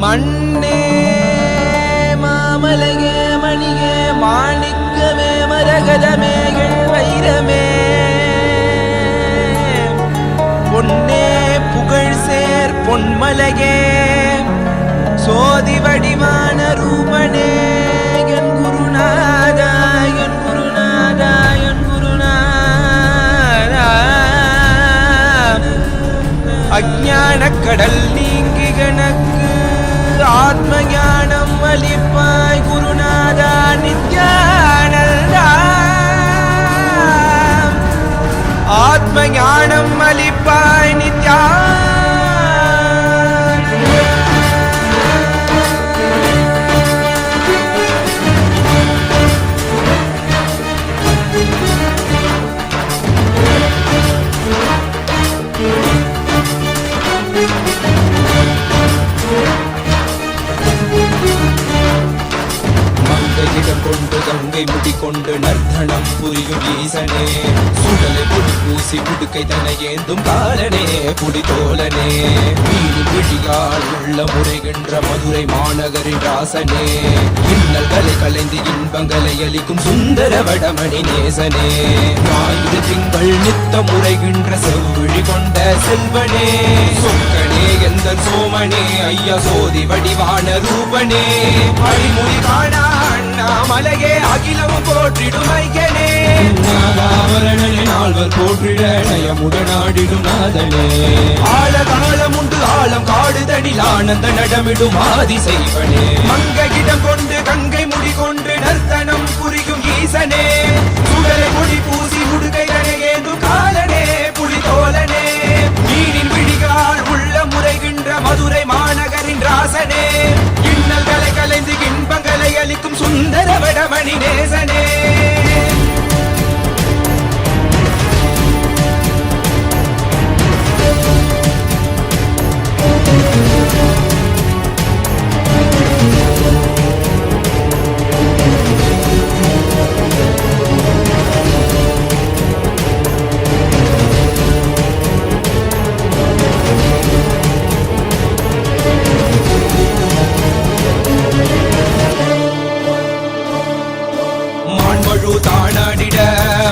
மண்ணே மாமலையே மணியே மாணிக்கமே மரகதமே வைரமே பொன்னே புகழ் சேர் பொன்மலையே சோதி வடிவான ரூபனே என் குருநாதா என் குருநாதா என் குருநாதா அஞ்ஞான கடல் நீங்கி கணக்கு ஆத்ம ஞானம் அளிப்பாய் குருநாதா நித்யானந்தா ஆத்ம ஞானம் அளிப்பாய் நித்யா கொண்டு கங்கை முடிக்கொண்டு நர்த்தனம் புரியும் ஈசனே சுடலை பொடி பூசி புடுக்கை தன ஏந்தும் காலனே புடித்தோலனே வீடு விழியால் உள்ள முறைகின்ற மதுரை மாநகரின் ராசனே இன்னல்களை கலைந்து இன்பங்களை அளிக்கும் சுந்தர வடமணி நேசனே ஞாயிறு திங்கள் நித்த முறைகின்ற செவ்விழி கொண்ட செல்வனே சொக்கனே எந்த சோமனே ஐயா சோதி வடிவான ரூபனே அடிமொழி காணா மலையே அகிலமும் போற்றிடும் ஐயனே நாகாவரணே நால்வர் போற்றிட நயமுடனாடிடும் நாதனே ஆழகாலம் உண்டு ஆழம் காடுதனில் ஆனந்த நடமிடும் ஆதி செய்வனே மங்கையிடம் கொண்டு கங்கை முடி கொண்டு நர்த்தனம் புரியும் ஈசனே சுடலை முடி பூசி முடுகை ஏது காலனே புலிதோலனே நீரின் விழிகால் உள்ள முறைகின்ற மதுரை மாநகரின் ராசனே இன்னல்களை கலைந்து இன்பங்களை அளிக்கும் சுந்தர வடமணி நேசனே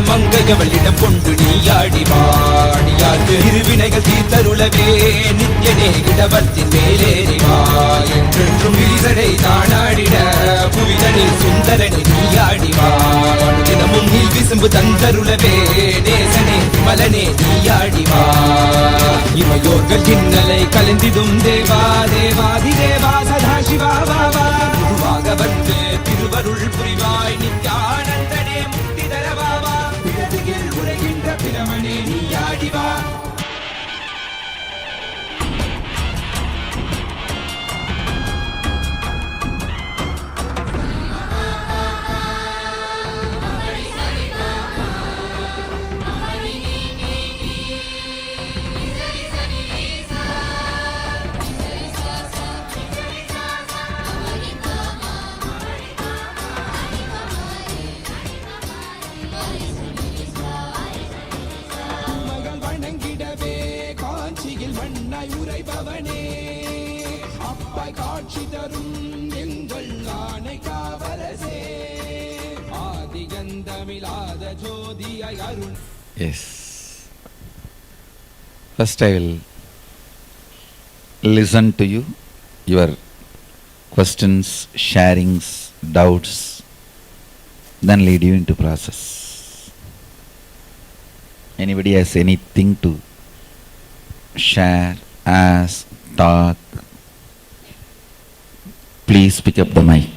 மங்கையவளிடம் கொண்டு நீயாடி வாடியாக்கு இருவினைகள் தீர்த்தருளவே நித்யனே இடவத்தின் மேலேறிவா என்றென்றும் ஈசனை தானாடிட புவிதனில் சுந்தரனை நீயாடிவா தினமும் நீல் விசும்பு தந்தருளவே நேசனே மலனே நீயாடிவா இமையோர்கள் இன்னலை கலந்திடும் தேவா தேவாதி தேவா சதா சிவா பாபா குருவாக வந்து திருவருள் புரிவாய் நித்யானந்தனே முக்தி தரவாவா பிறதியில் உரைகின்ற பிரமனே நீயாடிவா உரைபவனே அப்பாய் காட்சி தரும் எங்கள் ஆணை காவலசே ஆதிகந்தமிலாத ஜோதியாய் Arun. Yes. First I will listen to you, your questions, sharings, doubts, then lead you into process. Anybody has anything to share, ask, talk, please pick up the mic.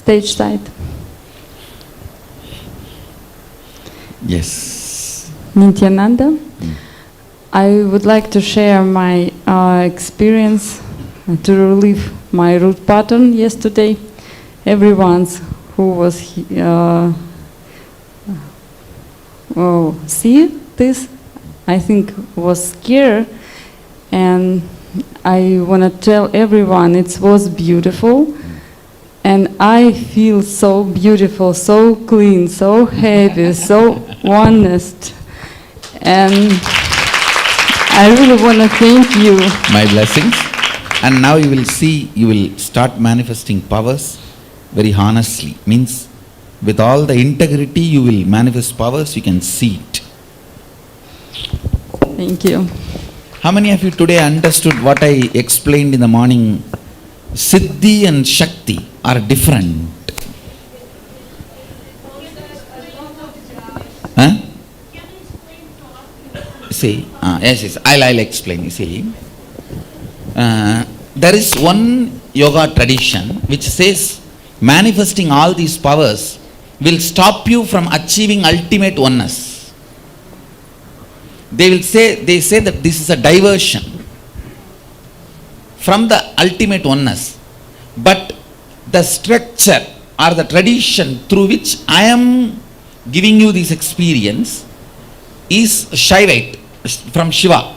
Stage side. Yes. Nityananda. I would like to share my experience to relieve my root pattern yesterday. Everyone who was see this, I think was scared, and I want to tell everyone it was beautiful, and I feel so beautiful, so clean, so happy, so honest, and I really want to thank you. My blessings. And now you will see, you will start manifesting powers very honestly. Means with all the integrity you will manifest powers, you can see it. Thank you. How many of you today understood what I explained in the morning? Siddhi and Shakti are different. Huh? See, yes, I'll explain. You see, there is one yoga tradition which says manifesting all these powers will stop you from achieving ultimate oneness. They say that this is a diversion from the ultimate oneness. But the structure or the tradition through which I am giving you this experience is Shaivite, from Shiva.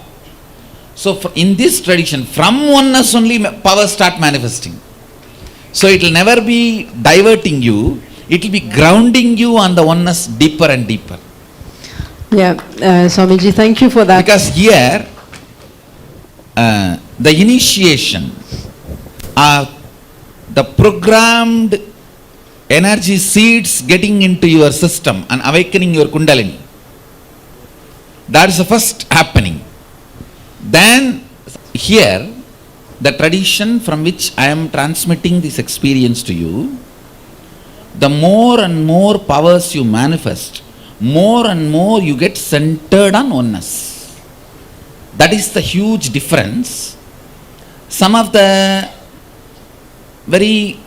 So in this tradition, from oneness only powers start manifesting. So it will never be diverting you, it will be grounding you on the oneness deeper and deeper. Yeah, Swamiji, thank you for that. Because here, the initiation are the programmed energy seeds getting into your system and awakening your Kundalini. That is the first happening. Then here, the tradition from which I am transmitting this experience to you, the more and more powers you manifest, more and more you get centered on oneness. That is the huge difference. Some of the very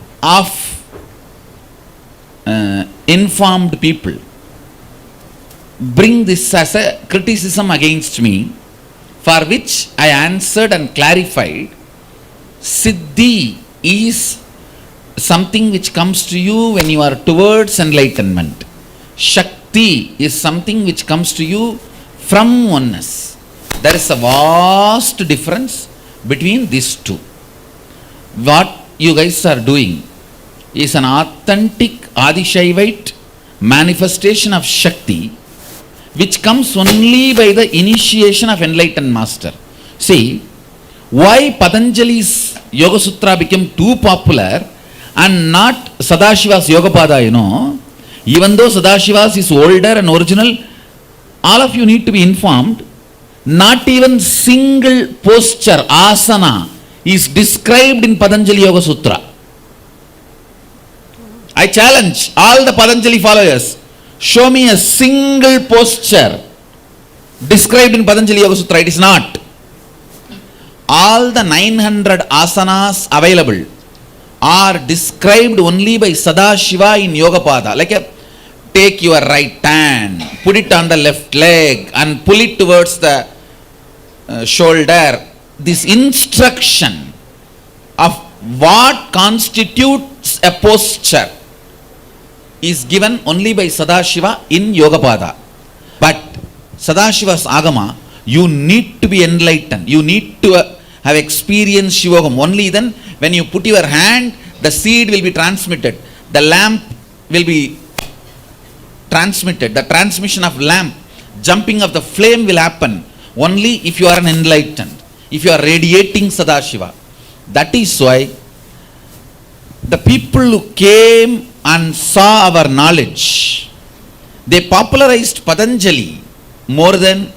informed people bring this as a criticism against me, for which I answered and clarified. Siddhi is something which comes to you when you are towards enlightenment. Shakti is something which comes to you from oneness. There is a vast difference between these two. What you guys are doing is an authentic Adishaivite manifestation of Shakti, which comes only by the initiation of enlightened master. See, why Patanjali's Yoga Sutra became too popular and not Sadashiva's Yogapada, you know. Even though Sadashiva's is older and original, all of you need to be informed, not even single posture, asana, is described in Patanjali Yoga Sutra. I challenge all the Patanjali followers, show me a single posture described in Patanjali Yoga Sutra. It is not. All the 900 asanas available are described only by Sadashiva in Yogapada. Like take your right hand, put it on the left leg and pull it towards the shoulder. This instruction of what constitutes a posture is given only by Sadashiva in Yogapada. But Sadashiva's Agama, you need to be enlightened. You need to have experienced Shivogam. Only then, when you put your hand, the seed will be transmitted. The lamp will be transmitted. The transmission of lamp, jumping of the flame will happen only if you are an enlightened, if you are radiating Sadashiva. That is why the people who came and saw our knowledge, they popularized Patanjali more than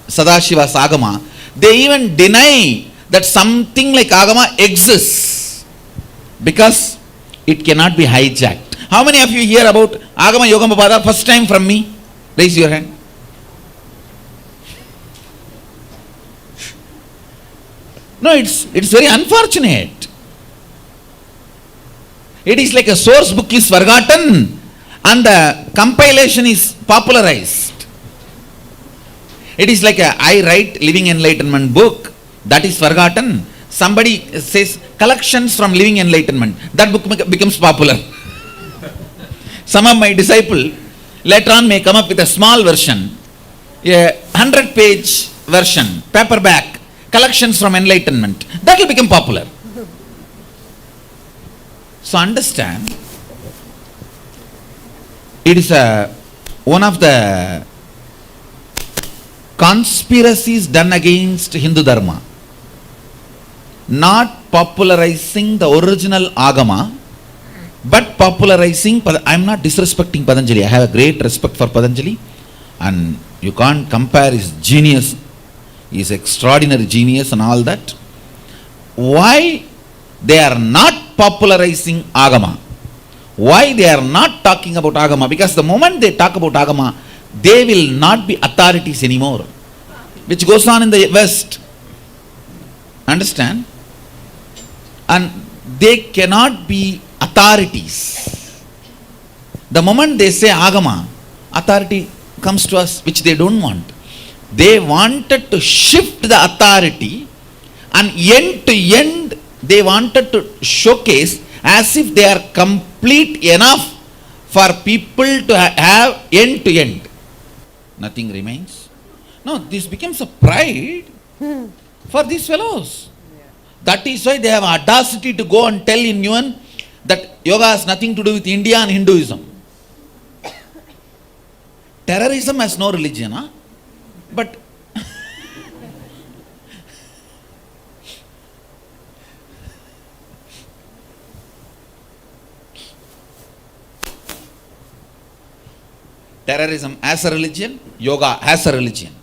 Sadashiva's Agama. They even deny that something like Agama exists because it cannot be hijacked. How many of you hear about Agama Yogapada first time from me? Raise your hand. No, it's very unfortunate. It is like a source book is forgotten and the compilation is popularized. It is like I write Living Enlightenment book, that is forgotten. Somebody says collections from Living Enlightenment, that book becomes popular. Some of my disciples later on may come up with a small version, a 100-page version, paperback, collections from enlightenment, that will become popular. So understand, it is one of the conspiracies done against Hindu Dharma, not popularizing the original Agama, but popularizing, I'm not disrespecting Patanjali, I have a great respect for Patanjali, and you can't compare his genius, his extraordinary genius and all that. Why they are not popularizing Agama? Why they are not talking about Agama? Because the moment they talk about Agama, they will not be authorities anymore, which goes on in the West. Understand? And they cannot be authorities. The moment they say Agama, authority comes to us, which they don't want. They wanted to shift the authority, and end to end they wanted to showcase as if they are complete enough for people to have end to end. Nothing remains. No, this becomes a pride for these fellows. That is why they have audacity to go and tell in UN that yoga has nothing to do with India and Hinduism. Terrorism has no religion, huh? But terrorism has a religion, yoga has a religion.